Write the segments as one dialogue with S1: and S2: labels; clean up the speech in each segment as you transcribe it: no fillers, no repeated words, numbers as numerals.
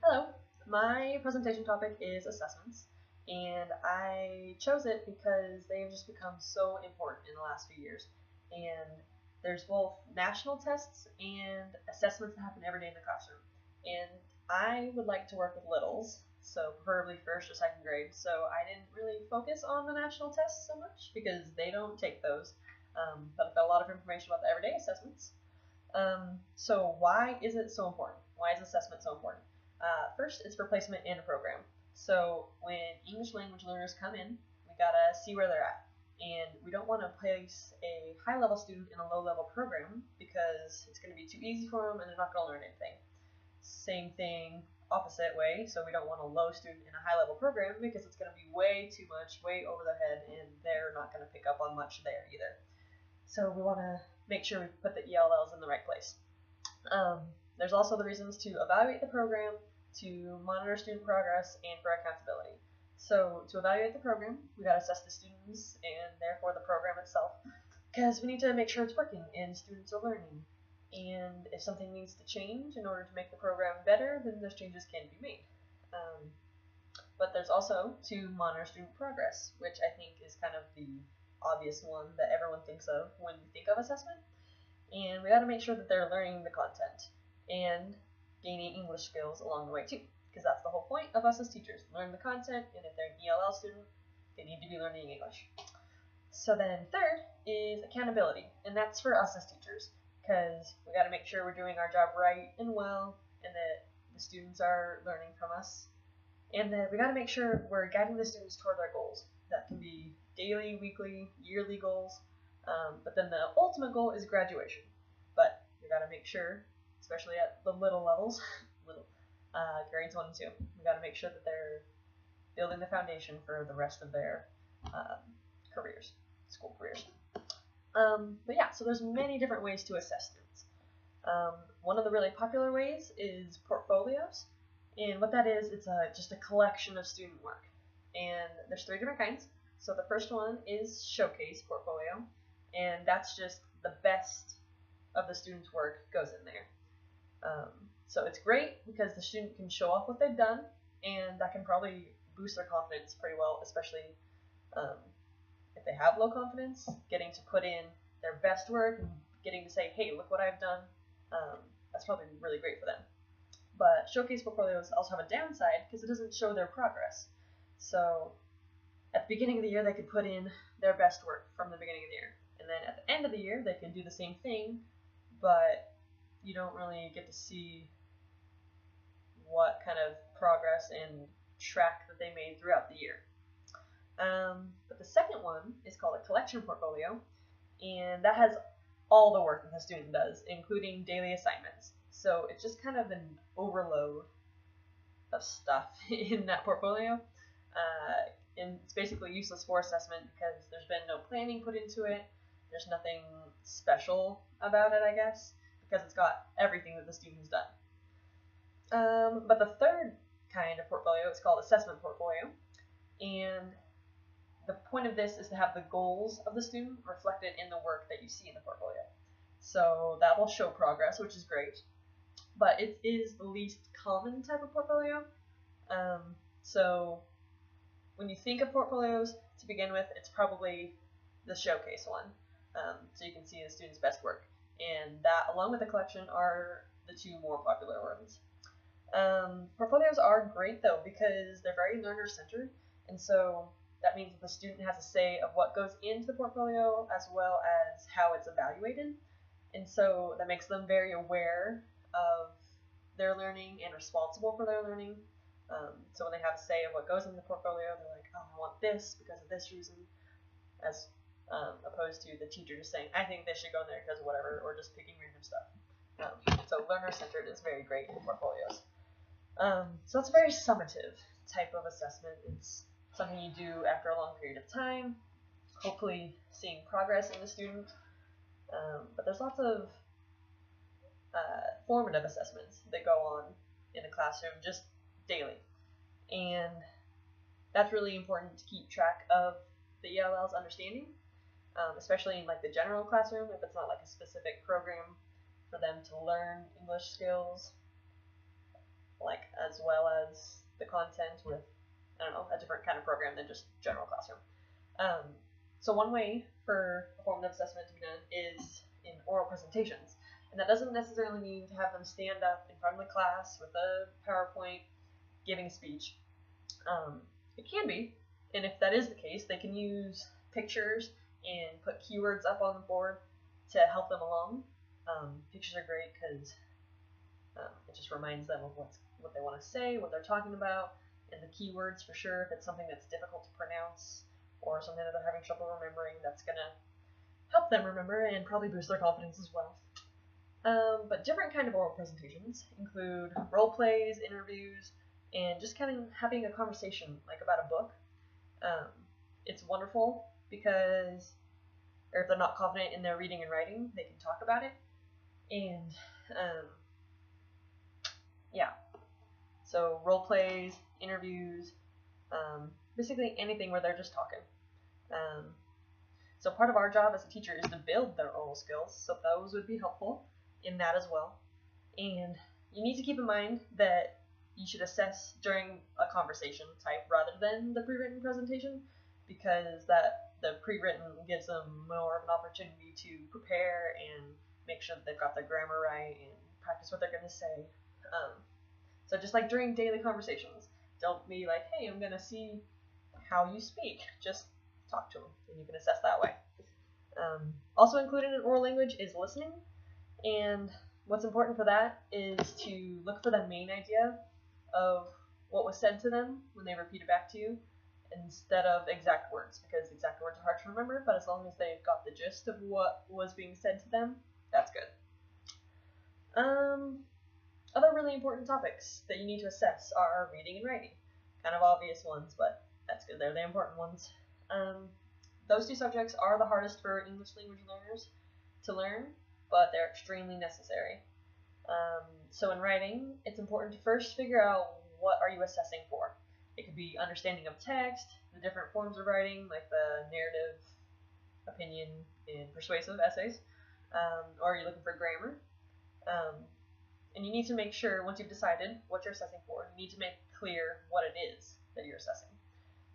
S1: Hello, my presentation topic is assessments, and I chose it because they've just become so important in the last few years. And there's both national tests and assessments that happen every day in the classroom. And I would like to work with littles, so preferably first or second grade, so I didn't really focus on the national tests so much because they don't take those. But I've got a lot of information about the everyday assessments. So why is it so important? Why is assessment so important? First, it's for placement in a program. So when English language learners come in, we gotta see where they're at. And we don't want to place a high-level student in a low-level program because it's going to be too easy for them and they're not going to learn anything. Same thing, opposite way. So we don't want a low student in a high-level program because it's going to be way too much, way over their head, and they're not going to pick up on much there either. So we want to make sure we put the ELLs in the right place. There's also the reasons to evaluate the program, to monitor student progress, and for accountability. So to evaluate the program, we got to assess the students and therefore the program itself, because we need to make sure it's working and students are learning. And if something needs to change in order to make the program better, then those changes can be made. But there's also to monitor student progress, which I think is kind of the obvious one that everyone thinks of when you think of assessment. And we got to make sure that they're learning the content and gaining English skills along the way too, because that's the whole point of us as teachers. Learn the content, and if they're an ELL student, they need to be learning English. So then third is accountability, and that's for us as teachers, because we got to make sure we're doing our job right and well, and that the students are learning from us, and that we got to make sure we're guiding the students toward their goals. That can be daily, weekly, yearly goals, but then the ultimate goal is graduation. But we got to make sure, especially at the little levels, grades 1 and 2, we got to make sure that they're building the foundation for the rest of their careers, school careers. But yeah, so there's many different ways to assess students. One of the really popular ways is portfolios, and what that is, it's just a collection of student work. And there's 3 different kinds. So the first one is showcase portfolio, and that's just the best of the student's work goes in there. So it's great because the student can show off what they've done, and that can probably boost their confidence pretty well, especially if they have low confidence. Getting to put in their best work and getting to say, hey, look what I've done, that's probably really great for them. But showcase portfolios also have a downside because it doesn't show their progress. So at the beginning of the year, they could put in their best work from the beginning of the year. And then at the end of the year, they can do the same thing, but you don't really get to see what kind of progress and track that they made throughout the year. But the second one is called a collection portfolio, and that has all the work that the student does, including daily assignments. So it's just kind of an overload of stuff in that portfolio. And it's basically useless for assessment because there's been no planning put into it. There's nothing special about it, I guess, because it's got everything that the student has done. But the third kind of portfolio is called assessment portfolio, and the point of this is to have the goals of the student reflected in the work that you see in the portfolio. So that will show progress, which is great, but it is the least common type of portfolio. So when you think of portfolios to begin with, it's probably the showcase one. So you can see the student's best work. And that, along with the collection, are the 2 more popular ones. Portfolios are great though because they're very learner-centered, and so that means that the student has a say of what goes into the portfolio as well as how it's evaluated. And so that makes them very aware of their learning and responsible for their learning. So when they have a say of what goes in the portfolio, they're like, oh, I want this because of this reason, as opposed to the teacher just saying, I think this should go in there because of whatever, or just picking random stuff. So learner-centered is very great in portfolios. So it's a very summative type of assessment. It's something you do after a long period of time, hopefully seeing progress in the student. But there's lots of formative assessments that go on in the classroom just daily, and that's really important to keep track of the ELL's understanding, especially in like the general classroom if it's not like a specific program for them to learn English skills, like as well the content with, I don't know, a different kind of program than just general classroom. So one way for a formative assessment to be done is in oral presentations. And that doesn't necessarily mean to have them stand up in front of the class with a PowerPoint giving a speech. It can be, and if that is the case, they can use pictures and put keywords up on the board to help them along. Pictures are great because it just reminds them of what they want to say, what they're talking about, and the keywords for sure. If it's something that's difficult to pronounce or something that they're having trouble remembering, that's going to help them remember and probably boost their confidence as well. But different kind of oral presentations include role plays, interviews, and just kind of having a conversation like about a book. It's wonderful because, or if they're not confident in their reading and writing, they can talk about it. And yeah, so role plays, interviews, basically anything where they're just talking. So part of our job as a teacher is to build their oral skills, so those would be helpful in that as well. And you need to keep in mind that you should assess during a conversation type rather than the pre-written presentation, because the pre-written gives them more of an opportunity to prepare and make sure that they've got their grammar right and practice what they're going to say. So just like during daily conversations, don't be like, hey, I'm going to see how you speak. Just talk to them, and you can assess that way. Also included in oral language is listening, and what's important for that is to look for the main idea of what was said to them when they repeat it back to you, instead of exact words, because exact words are hard to remember, but as long as they've got the gist of what was being said to them, that's good. Other really important topics that you need to assess are reading and writing. Kind of obvious ones, but that's good. They're the important ones. Those two subjects are the hardest for English language learners to learn, but they're extremely necessary. So in writing, it's important to first figure out what are you assessing for. It could be understanding of text, the different forms of writing, like the narrative, opinion, and persuasive essays, or you're looking for grammar. And you need to make sure, once you've decided what you're assessing for, you need to make clear what it is that you're assessing.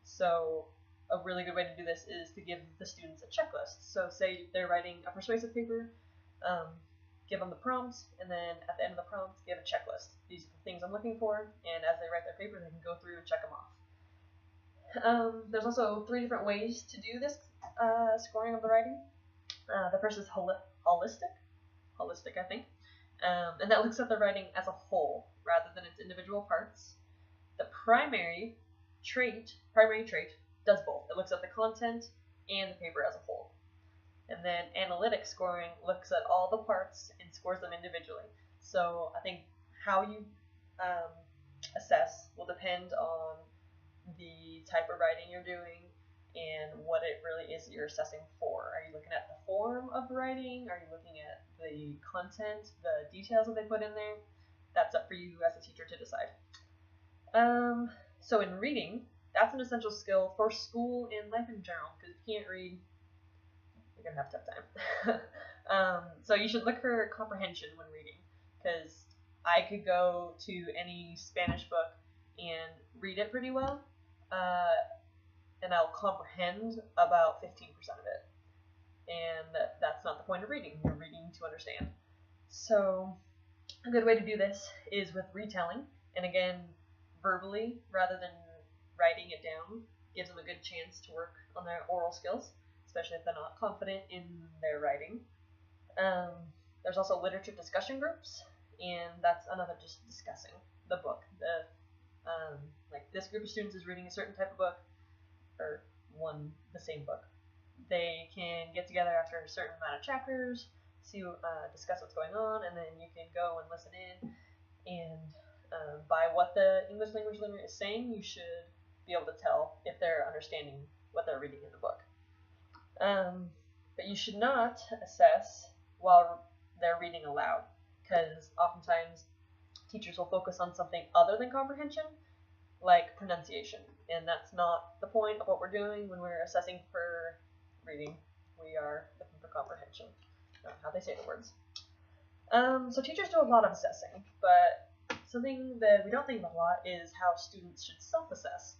S1: So a really good way to do this is to give the students a checklist. So say they're writing a persuasive paper, give them the prompts, and then at the end of the prompts, give a checklist. These are the things I'm looking for, and as they write their paper, they can go through and check them off. There's also 3 different ways to do this scoring of the writing. The first is holistic, I think, and that looks at the writing as a whole rather than its individual parts. The primary trait does both. It looks at the content and the paper as a whole. And then analytic scoring looks at all the parts and scores them individually. So I think how you assess will depend on the type of writing you're doing and what it really is that you're assessing for. Are you looking at the form of the writing? Are you looking at the content, the details that they put in there? That's up for you as a teacher to decide. So in reading, that's an essential skill for school and life in general, because if you can't read, you're going to have a tough time. So you should look for comprehension when reading, because I could go to any Spanish book and read it pretty well, and I'll comprehend about 15% of it. And that's not the point of reading. You're reading to understand. So a good way to do this is with retelling, and again, verbally rather than writing it down gives them a good chance to work on their oral skills, especially if they're not confident in their writing. There's also literature discussion groups, and that's another just discussing the book. Like this group of students is reading a certain type of book, or the same book. They can get together after a certain amount of chapters, discuss what's going on, and then you can go and listen in. And by what the English language learner is saying, you should be able to tell if they're understanding what they're reading in the book. But you should not assess while they're reading aloud, because oftentimes teachers will focus on something other than comprehension, like pronunciation, and that's not the point of what we're doing when we're assessing for reading. We are looking for comprehension, not how they say the words. So teachers do a lot of assessing, but something that we don't think about a lot is how students should self-assess.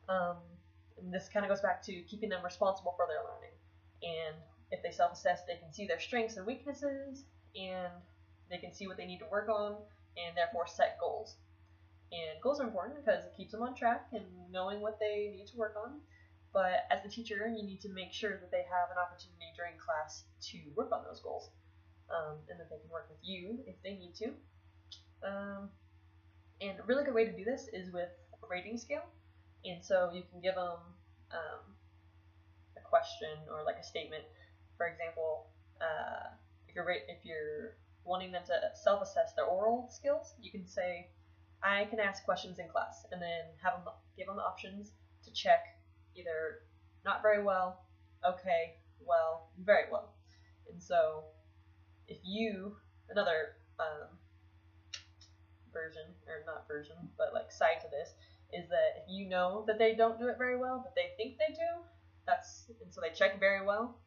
S1: And this kind of goes back to keeping them responsible for their learning. And if they self-assess, they can see their strengths and weaknesses, and they can see what they need to work on, and therefore set goals. And goals are important because it keeps them on track and knowing what they need to work on. But as the teacher, you need to make sure that they have an opportunity during class to work on those goals, and that they can work with you if they need to. And a really good way to do this is with a rating scale. And so you can give them a question or like a statement. For example, if you're wanting them to self-assess their oral skills, you can say, I can ask questions in class, and then give them the options to check either not very well, okay, well, very well. And so if another side to this is that if you know that they don't do it very well, but they think they do, and so they check very well,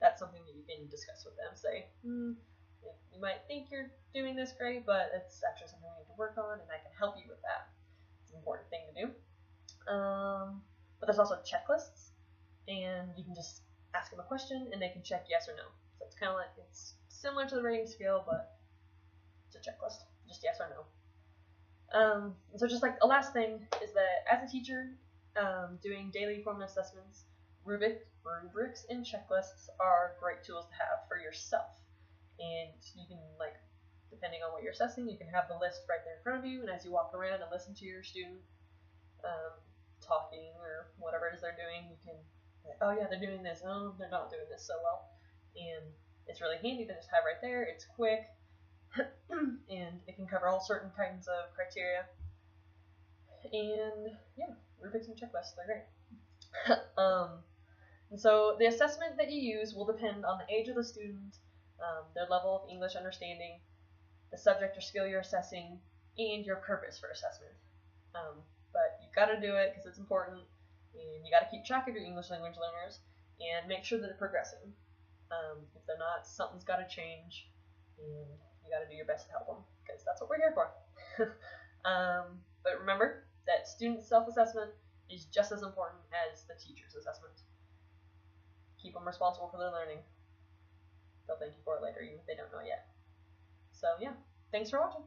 S1: that's something that you can discuss with them. Say, you might think you're doing this great, but it's actually something we need to work on, and I can help you with that. It's an important thing to do. But there's also checklists, and you can just ask them a question, and they can check yes or no. So it's kind of like, it's similar to the rating scale, but it's a checklist, just yes or no. So just like a last thing is that as a teacher, doing daily formative assessments, rubrics and checklists are great tools to have for yourself. And you can, like, depending on what you're assessing, you can have the list right there in front of you, and as you walk around and listen to your student talking or whatever it is they're doing, you can say, oh yeah, they're doing this, oh, they're not doing this so well. And it's really handy to just have right there. It's quick, and it can cover all certain kinds of criteria. And yeah, rubrics and checklists, they're great. And so the assessment that you use will depend on the age of the student, their level of English understanding, the subject or skill you're assessing, and your purpose for assessment. But you've got to do it because it's important, and you got to keep track of your English language learners and make sure that they're progressing. If they're not, something's got to change, and you got to do your best to help them because that's what we're here for. But remember that student self-assessment is just as important as the teacher's assessment. Keep them responsible for their learning. They'll thank you for it later, even if they don't know yet. So yeah, thanks for watching.